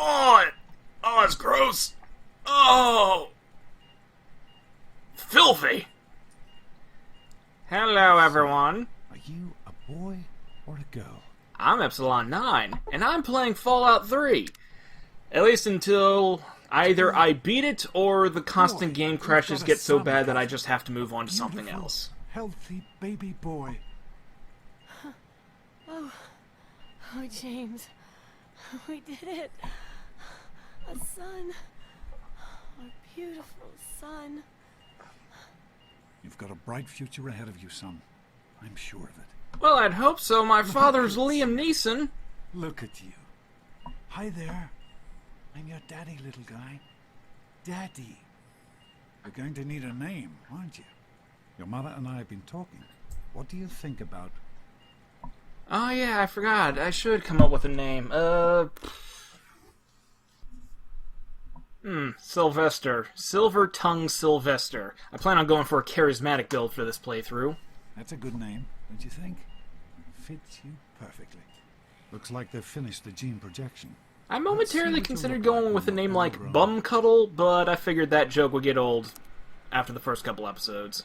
Oh, it's gross. Oh, filthy. Hello, everyone. Are you a boy or a girl? I'm Epsilon 9, and I'm playing Fallout 3. At least until either I beat it or the constant game crashes get so bad that I just have to move on to something else. Healthy baby boy. Oh, James. We did it. A son. Our beautiful son. You've got a bright future ahead of you, son. I'm sure of it. Well, I'd hope so. My father's Liam Neeson. Look at you. Hi there. I'm your daddy, little guy. Daddy. You're going to need a name, aren't you? Your mother and I have been talking. What do you think about... Oh yeah, I forgot. I should come up with a name. Sylvester. Silver Tongue Sylvester. I plan on going for a charismatic build for this playthrough. That's a good name, don't you think? Fits you perfectly. Looks like they've finished the gene projection. I momentarily considered going with a name like Bumcuddle, but I figured that joke would get old after the first couple episodes.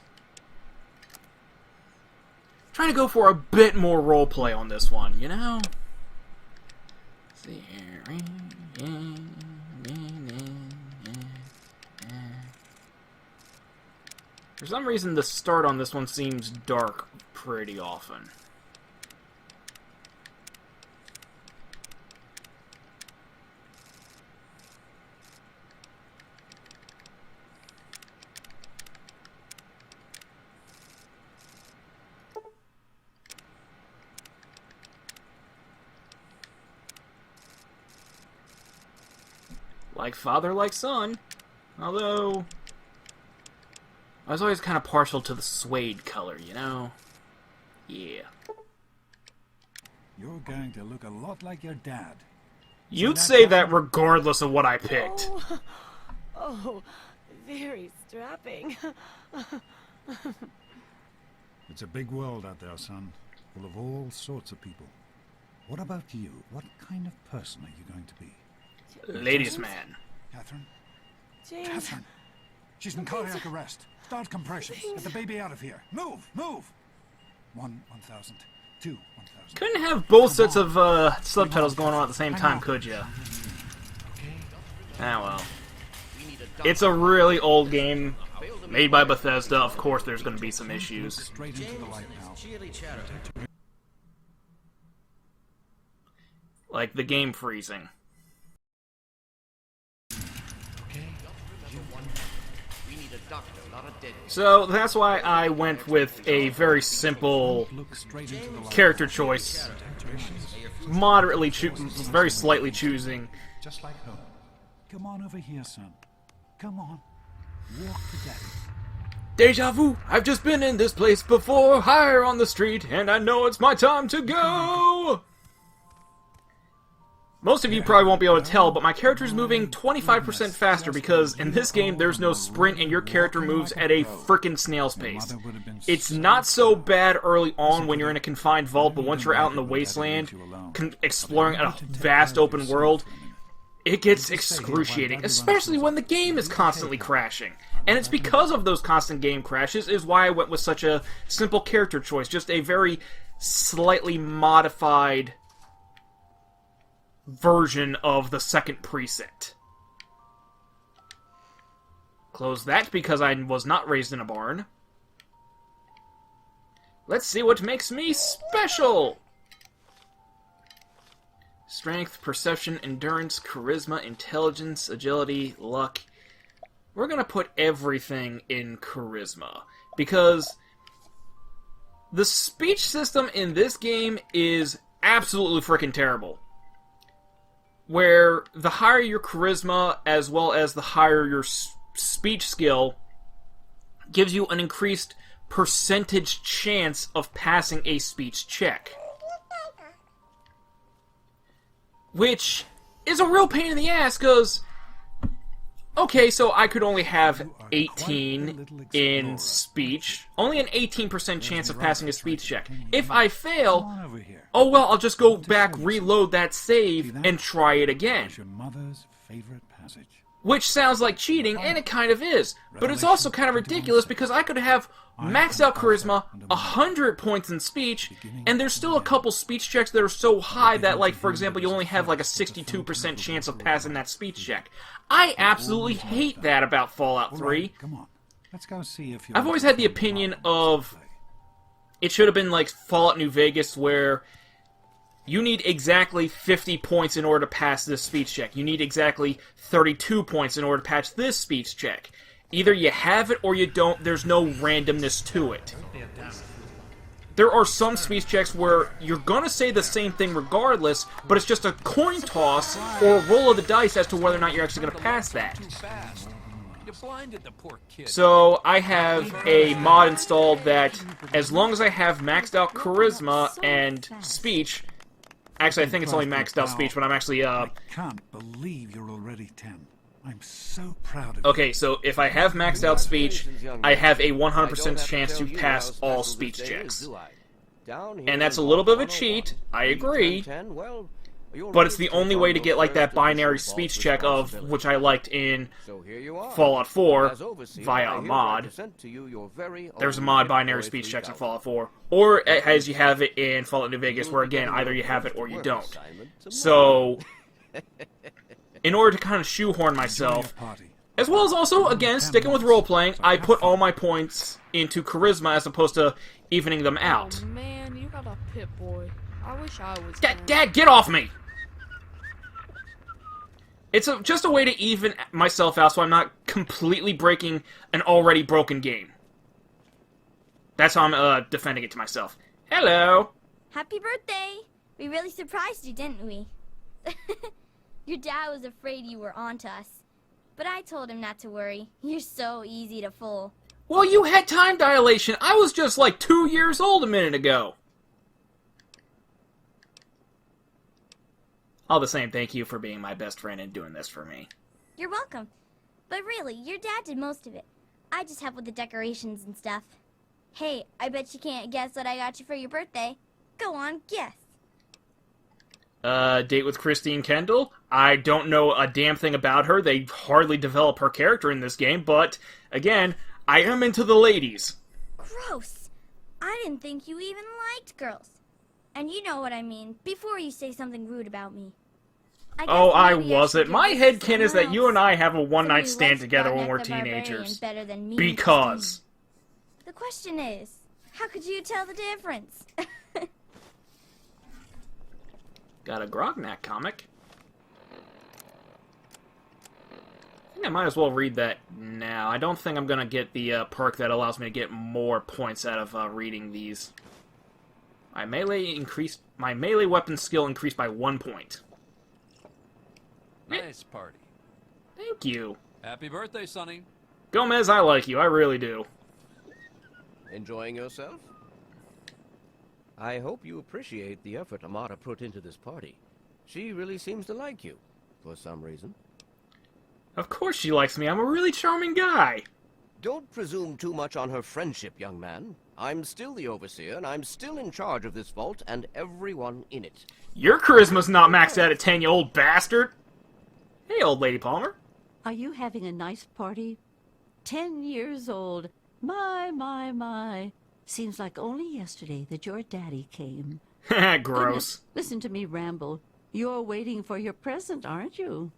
Trying to go for a bit more roleplay on this one, you know? Let's see here. For some reason, the start on this one seems dark pretty often. Like father, like son. Although, I was always kind of partial to the suede color, you know? Yeah. You're going to look a lot like your dad. You'd say that regardless of what I picked. Oh, very strapping. It's a big world out there, son. Full of all sorts of people. What about you? What kind of person are you going to be? Ladies' man. Catherine? James. Catherine! She's in cardiac arrest. Start compressions. Get the baby out of here. Move! Move! 1,000. 2, 1,000. Couldn't have both sets of subtitles going on at the same time, could ya? Ah, well. It's a really old game, made by Bethesda. Of course there's going to be some issues. Straight into the light now. Like the game freezing. So that's why I went with a very simple character choice. Moderately very slightly choosing. Just like home. Come on over here, son. Come on. Walk to daddy. Deja vu! I've just been in this place before, higher on the street, and I know it's my time to go! Most of you probably won't be able to tell, but my character is moving 25% faster because in this game there's no sprint and your character moves at a frickin' snail's pace. It's not so bad early on when you're in a confined vault, but once you're out in the wasteland, exploring a vast open world, it gets excruciating, especially when the game is constantly crashing. And it's because of those constant game crashes is why I went with such a simple character choice, just a very slightly modified version of the second preset. Close that because I was not raised in a barn. Let's see what makes me special! Strength, perception, endurance, charisma, intelligence, agility, luck. We're gonna put everything in charisma because the speech system in this game is absolutely freaking terrible. Where the higher your charisma, as well as the higher your speech skill, gives you an increased percentage chance of passing a speech check. Which is a real pain in the ass, because Okay, so I could only have You are quite a 18 little in explorer. speech. Only an 18% chance of Right passing a to speech try check. to continue. If I Come fail, on over here. oh well, I'll just go to back, show you reload that save, See that? and try it again. It's your mother's favorite passage. Which sounds like cheating, and it kind of is. But it's also kind of ridiculous because I could have maxed out charisma, 100 points in speech, and there's still a couple speech checks that are so high that, like, for example, you only have like a 62% chance of passing that speech check. I absolutely hate that about Fallout All 3. right, come on. Let's go see if you're I've always had the opinion of it should have been like Fallout New Vegas, where you need exactly 50 points in order to pass this speech check. You need exactly 32 points in order to pass this speech check. Either you have it or you don't. There's no randomness to it. There are some speech checks where you're gonna say the same thing regardless, but it's just a coin toss or a roll of the dice as to whether or not you're actually gonna pass that. You blinded the poor kid. So I have a mod installed that, as long as I have maxed out charisma and speech, actually I think it's only maxed out speech, but I'm actually I can't believe you're already 10. I'm so proud of okay, so if I have maxed out speech, I have a 100% chance to pass all speech checks. And that's a little bit of a cheat, I agree, but it's the only way to get like that binary speech check of which I liked in Fallout 4 via a mod. There's a mod binary speech checks in Fallout 4, or as you have it in Fallout New Vegas, where again either you have it or you don't. So, in order to kind of shoehorn your myself, party. as well as also again sticking with role playing, I put all my points into charisma as opposed to evening them out. Oh man, you got a pit boy. I wish I was. Dad, get off me! It's just a way to even myself out so I'm not completely breaking an already broken game. That's how I'm defending it to myself. Hello! Happy birthday! We really surprised you, didn't we? Your dad was afraid you were onto us. But I told him not to worry. You're so easy to fool. Well, you had time dilation. I was just like 2 years old a minute ago. All the same, thank you for being my best friend and doing this for me. You're welcome. But really, your dad did most of it. I just helped with the decorations and stuff. Hey, I bet you can't guess what I got you for your birthday. Go on, guess. Date with Christine Kendall? I don't know a damn thing about her. They hardly develop her character in this game, but, again, I am into the ladies. Gross. I didn't think you even liked girls. And you know what I mean, before you say something rude about me. I guess Oh, I maybe should wasn't. do My this headcanon is somewhere that you and else. I have a one-night Somebody stand likes together when Garnet we're the Barbarian teenagers. better than me and Because. Christine. The question is, how could you tell the difference? Got a Grognak comic. I think I might as well read that now. I don't think I'm going to get the perk that allows me to get more points out of reading these. My melee weapon skill increased by 1 point. Nice party. Thank you. Happy birthday, Sonny. Gomez, I like you. I really do. Enjoying yourself? I hope you appreciate the effort Amata put into this party. She really seems to like you, for some reason. Of course she likes me. I'm a really charming guy. Don't presume too much on her friendship, young man. I'm still the overseer, and I'm still in charge of this vault and everyone in it. Your charisma's not maxed out at 10, you old bastard. Hey, old lady Palmer. Are you having a nice party? 10 years old. My. Seems like only yesterday that your daddy came. Gross. Goodness, listen to me ramble. You're waiting for your present, aren't you?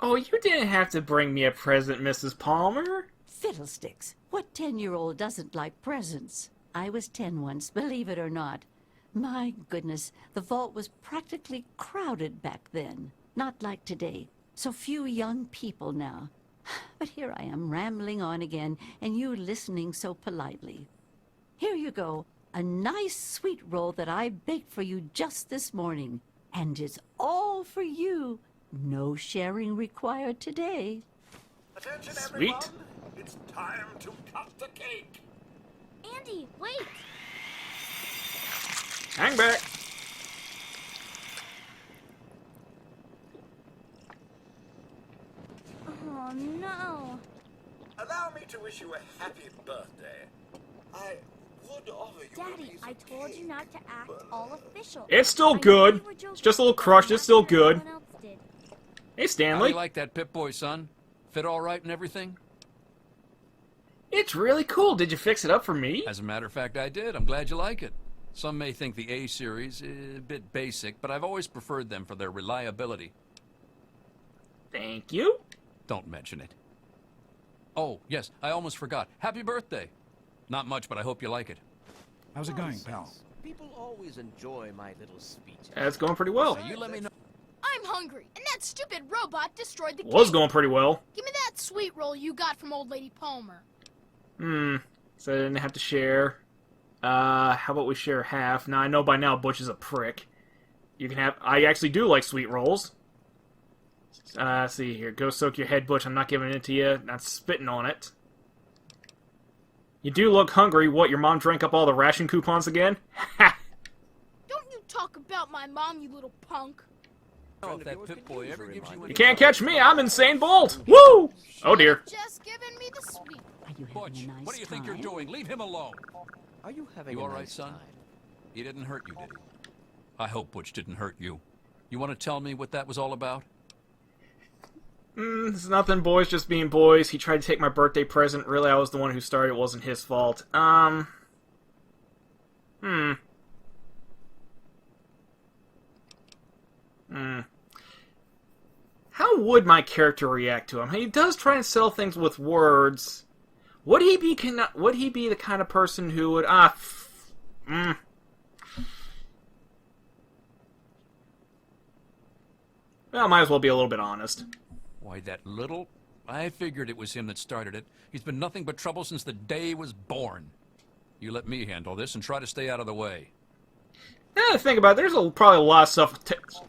Oh, you didn't have to bring me a present, Mrs. Palmer. Fiddlesticks. What 10-year-old doesn't like presents? I was 10 once, believe it or not. My goodness, the vault was practically crowded back then. Not like today. So few young people now. But here I am rambling on again, and you listening so politely. Here you go, a nice sweet roll that I baked for you just this morning. And it's all for you. No sharing required today. Attention, Sweet. everyone. It's time to cut the cake. Andy, wait! Hang back. no. Allow me to wish you a happy birthday. I would offer you a Daddy, piece I of told you cake, not to act all official. It's still I know good. you were joking, It's just a little but crushed. I'm It's still not sure good. everyone else did. Hey, How do Stanley. you like that Pip-Boy, son? Fit all right and everything? It's really cool. Did you fix it up for me? As a matter of fact, I did. I'm glad you like it. Some may think the A series is a bit basic, but I've always preferred them for their reliability. Thank you. Don't mention it. Oh, yes, I almost forgot. Happy birthday. Not much, but I hope you like it. How's it going, pal? People always enjoy my little speeches. That's going pretty well. Now, you let me know. I'm hungry, and that stupid robot destroyed the Was cake. going pretty well. Give me that sweet roll you got from old lady Palmer. So I didn't have to share. How about we share half? Now, I know by now Butch is a prick. You can have... I actually do like sweet rolls. See here. Go soak your head, Butch. I'm not giving it to you. Not spitting on it. You do look hungry. What, your mom drank up all the ration coupons again? Ha! Don't you talk about my mom, you little punk. If that Pip-Boy ever gives you You can't catch me. I'm Insane Bolt. Woo! Oh, dear. Just giving me the sweet. Are you having Butch, a nice what do you think time? you're doing? Leave him alone. Are you having You a all right, nice son? time? He didn't hurt you, did he? I hope Butch didn't hurt you. You want to tell me what that was all about? It's nothing, boys, just being boys. He tried to take my birthday present. Really, I was the one who started. It wasn't his fault. How would my character react to him? He does try and sell things with words. Would he be the kind of person who would Well, might as well be a little bit honest. Why, that little... I figured it was him that started it. He's been nothing but trouble since the day he was born. You let me handle this and try to stay out of the way. Now to think about it, there's probably a lot of stuff,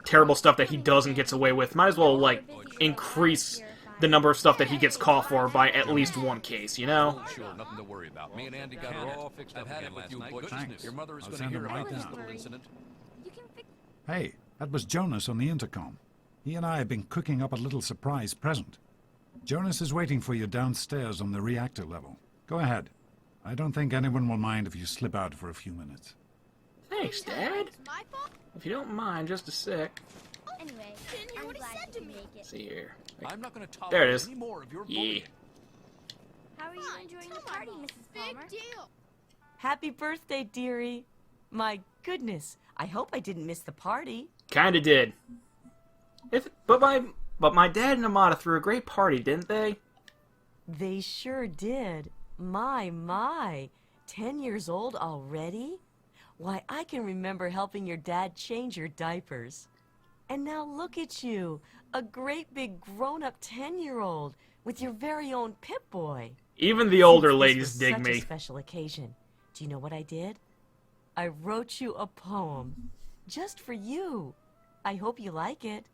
terrible stuff that he does and gets away with. Might as well, like, increase the number of stuff that he gets caught for by at least one case, you know? Sure, nothing to worry about. Me and Andy got it all fixed up again last night. Butch, Thanks. your mother is I'll going to send hear him about right this now. little incident. You can fix Hey, that was Jonas on the intercom. He and I have been cooking up a little surprise present. Jonas is waiting for you downstairs on the reactor level. Go ahead. I don't think anyone will mind if you slip out for a few minutes. Thanks, Dad. It's my fault. If you don't mind, just a sec. Anyway, Didn't hear I'm what he glad said you to can me. make it. See here. I'm not going to tolerate There it is. any more of your Yeah. bullying. How are you enjoying the party, Mrs. Palmer? Big deal. Happy birthday, dearie. My goodness, I hope I didn't miss the party. Kinda did. But my dad and Amata threw a great party, didn't they? They sure did. My. 10 years old already? Why, I can remember helping your dad change your diapers. And now look at you, a great big grown-up 10-year-old with your very own Pip-Boy. Even the older Since this ladies was dig such me. a special occasion. Do you know what I did? I wrote you a poem. Just for you. I hope you like it.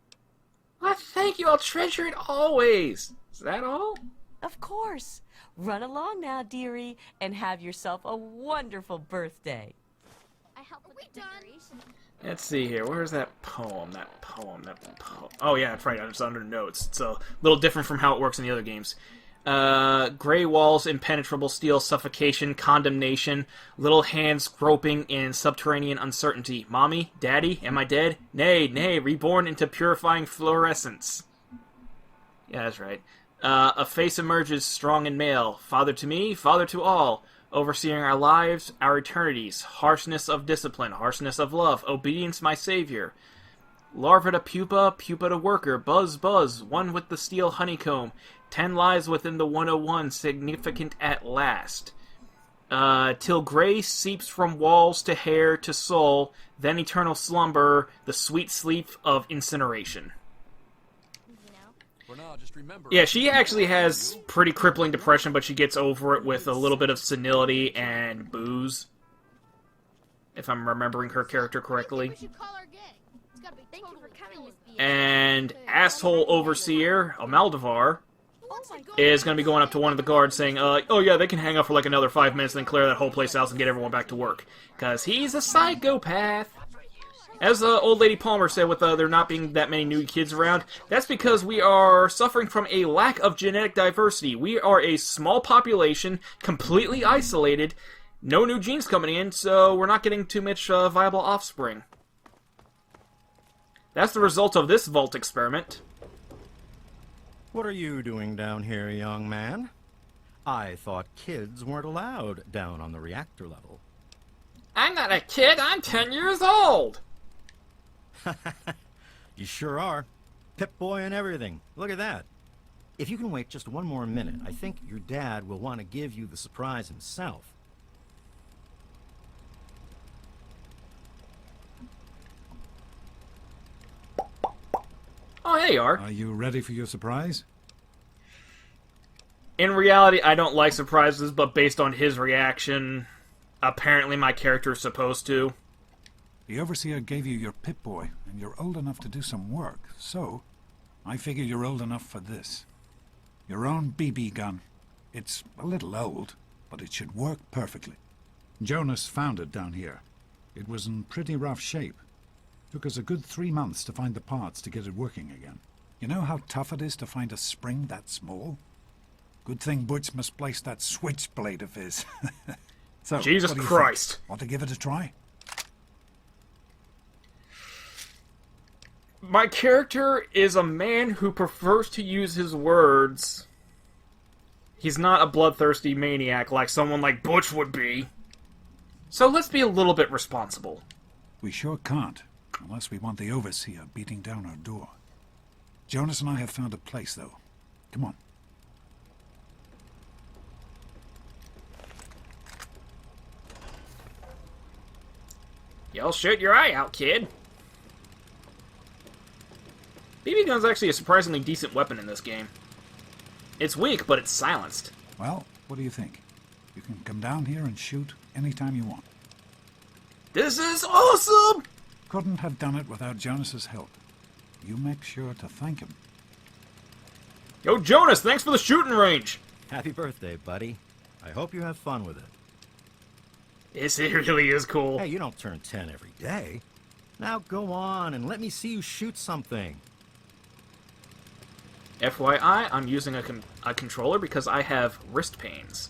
Why, thank you. I'll treasure it always. Is that all? Of course. Run along now, dearie, and have yourself a wonderful birthday. I helped with the decoration. Let's see here. Where's that poem? Oh, yeah, that's right. It's under notes. It's a little different from how it works in the other games. Gray walls, impenetrable steel, suffocation, condemnation, little hands groping in subterranean uncertainty. Mommy? Daddy? Am I dead? Nay, reborn into purifying fluorescence. Yeah, that's right. A face emerges, strong and male. Father to me, father to all. Overseeing our lives, our eternities. Harshness of discipline, harshness of love. Obedience, my savior. Larva to pupa, pupa to worker. Buzz, one with the steel honeycomb. 10 lives within the 101, significant at last. Till grace seeps from walls to hair to soul, then eternal slumber, the sweet sleep of incineration. For now, just remember... Yeah, she actually has pretty crippling depression, but she gets over it with a little bit of senility and booze. If I'm remembering her character correctly. We should call her gay. It's gotta be Thank you for totally coming, killer. Miss B. And asshole overseer, Amaldavar, is going to be going up to one of the guards saying, oh yeah, they can hang out for like another 5 minutes and then clear that whole place out and get everyone back to work. Because he's a psychopath. As old lady Palmer said, with there not being that many new kids around, that's because we are suffering from a lack of genetic diversity. We are a small population, completely isolated, no new genes coming in, so we're not getting too much viable offspring. That's the result of this vault experiment. What are you doing down here, young man? I thought kids weren't allowed down on the reactor level. I'm not a kid, I'm 10 years old! You sure are. Pip-Boy and everything. Look at that. If you can wait just one more minute, I think your dad will want to give you the surprise himself. Oh, there you are. Are you ready for your surprise? In reality, I don't like surprises, but based on his reaction, apparently my character is supposed to. The Overseer gave you your Pip-Boy, and you're old enough to do some work, so I figure you're old enough for this. Your own BB gun. It's a little old, but it should work perfectly. Jonas found it down here. It was in pretty rough shape. Took us a good 3 months to find the parts to get it working again. You know how tough it is to find a spring that small? Good thing Butch misplaced that switchblade of his. So, Jesus what do you Christ. think? Want to give it a try? My character is a man who prefers to use his words. He's not a bloodthirsty maniac like someone like Butch would be. So let's be a little bit responsible. We sure can't, unless we want the Overseer beating down our door. Jonas and I have found a place, though. Come on. You'll shoot your eye out, kid. BB gun's actually a surprisingly decent weapon in this game. It's weak, but it's silenced. Well, what do you think? You can come down here and shoot anytime you want. This is awesome! Couldn't have done it without Jonas's help. You make sure to thank him. Yo, Jonas, thanks for the shooting range! Happy birthday, buddy. I hope you have fun with it. This really is cool. Hey, you don't turn 10 every day. Now go on and let me see you shoot something. FYI, I'm using a controller because I have wrist pains.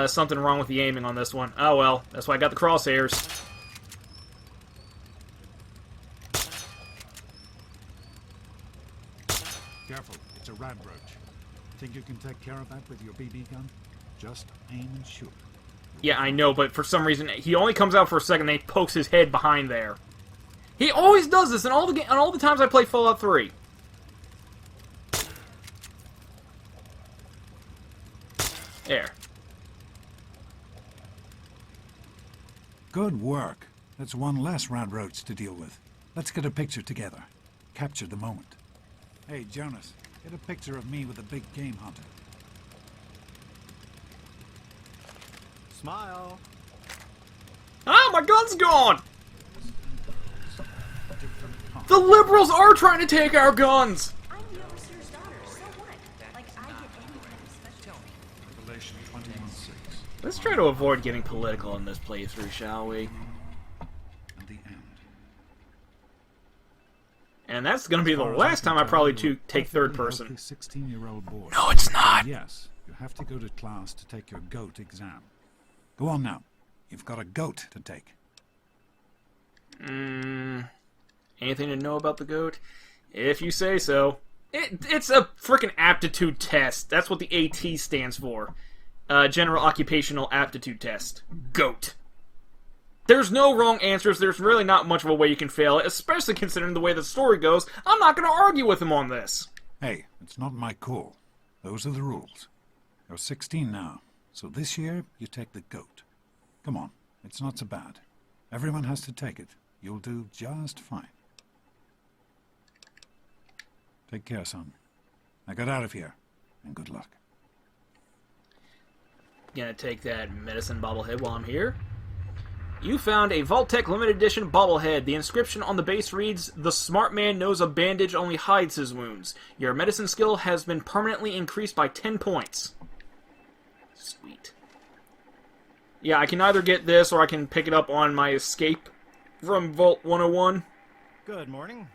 Something wrong with the aiming on this one. Oh well, that's why I got the crosshairs. Careful, it's a radroach. Think you can take care of that with your BB gun? Just aim and shoot. Yeah, I know, but for some reason, he only comes out for a second and he pokes his head behind there. He always does this in all the times I play Fallout 3. There. Good work. That's one less radroach to deal with. Let's get a picture together. Capture the moment. Hey, Jonas, get a picture of me with a big game hunter. Smile. Ah, my gun's gone! The liberals are trying to take our guns! I'm the Overseer's daughter, so what? Like, I get any kind of special... Revelation 21:6. Let's try to avoid getting political in this playthrough, shall we? And the end. And that's gonna be the last time I probably take third person. 16-year-old boy. No, it's not! Yes, you have to go to class to take your GOAT exam. Go on now. You've got a GOAT to take. Anything to know about the GOAT? If you say so. It's a freaking aptitude test. That's what the AT stands for. General Occupational Aptitude Test. GOAT. There's no wrong answers. There's really not much of a way you can fail it, especially considering the way the story goes. I'm not going to argue with him on this. Hey, it's not my call. Those are the rules. You're 16 now, so this year you take the GOAT. Come on, it's not so bad. Everyone has to take it. You'll do just fine. Take care, son. Now get out of here, and good luck. Gonna take that medicine bobblehead while I'm here. You found a Vault-Tec limited edition bobblehead. The inscription on the base reads, "The smart man knows a bandage only hides his wounds. Your medicine skill has been permanently increased by 10 points. Sweet. Yeah, I can either get this or I can pick it up on my escape from Vault 101. Good morning.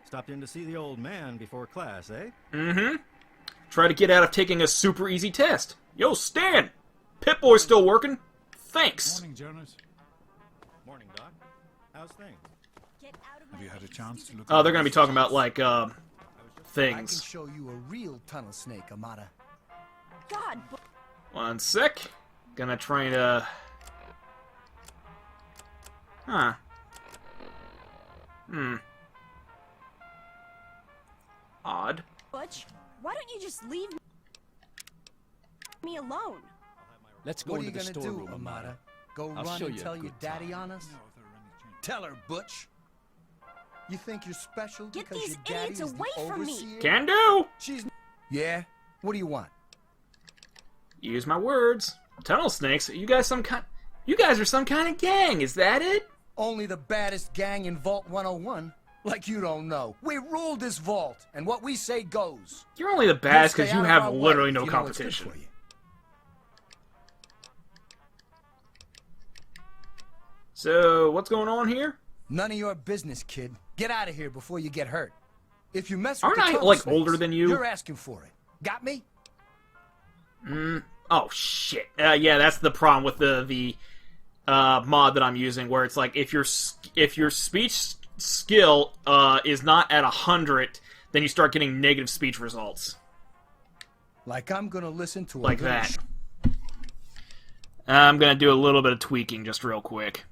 Stopped in to see the old man before class, eh? Mm-hmm. Try to get out of taking a super easy test. Yo, Stan! Pip-Boy's still working? Thanks. Morning, Jonas. Morning, Doc. How's things? Have you had a chance to look Oh, they're gonna be talking about, like, things. I can show you a real tunnel snake, Amata. God. One sec. Gonna try to... Huh. Odd. Butch, why don't you just leave me alone? Let's go into the storeroom, Amata. Go I'll run show and you a tell your good daddy time. on us? Tell her, Butch. You think you're special Get because these your daddy idiots is the away from me. overseer? Can do! She's... Yeah? What do you want? Use my words. Tunnel snakes? You guys are some kind of gang, is that it? Only the baddest gang in Vault 101. Like you don't know. We rule this vault, and what we say goes. You're only the baddest Stay because you out of have our way literally if no you know what's good competition. for you. So, what's going on here? None of your business, kid. Get out of here before you get hurt. If you mess with Aren't the I, tunnel like, snakes, older than you? You're asking for it. Got me? Oh, shit. Yeah, that's the problem with the mod that I'm using, where it's like, if your speech skill is not at 100, then you start getting negative speech results. Like I'm gonna listen to a Like little that. I'm gonna do a little bit of tweaking just real quick.